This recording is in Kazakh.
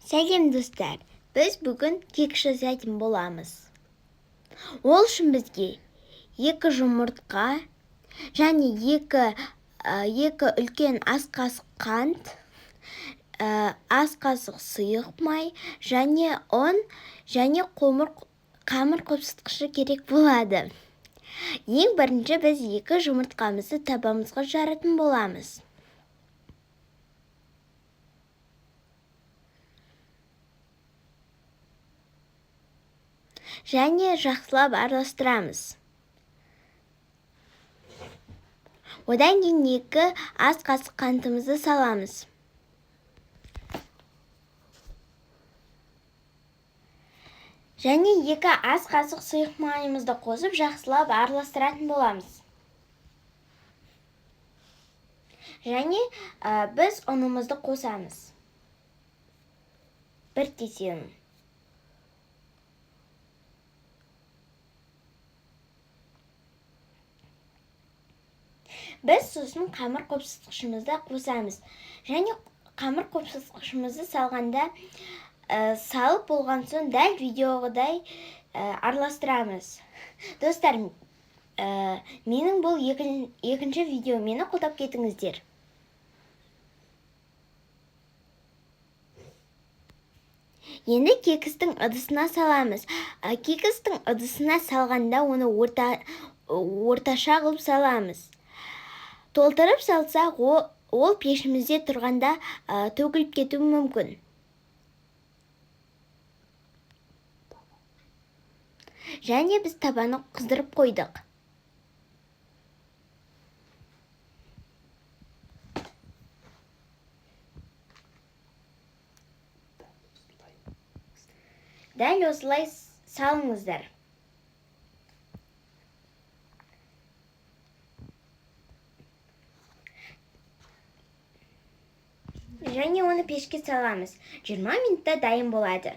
Сәлем достар, біз бүгін кек жасайтын боламыз. Ол үшін бізге 2 жұмыртқа және 2 үлкен ас қасық қант, ас қасық сұйық май және ұн және қамыр қопсытқышы керек болады. Ең бірінші біз 2 жұмыртқамызды табамызға жаратын боламыз. Және жақсылап араластырамыз. Одан кейін 2 ас қасық қантымызды саламыз. Және 2 ас қасық сұйық майымызды қосып жақсылап араластыратын боламыз. Және біз ұнымызды қосамыз. 1 кесе ұн. Біз сосын қамыр қопсытқышымызды қосамыз. Және қамыр қопсытқышымызды салғанда салып болған соң дәл видеоғыдай араластырамыз. Достар, менің бұл екінші видео, мені қолдап кетіңіздер. Енді кекістің ыдысына саламыз. Кекістің ыдысына салғанда оны орташа қылып саламыз. Толтырып салсақ, ол пешімізде тұрғанда төгіліп кетуі мүмкін. Және біз табаны қыздырып қойдық. Дәл осылай салыңыздар. Және оны пешке саламыз. 20 минутта дайын болады.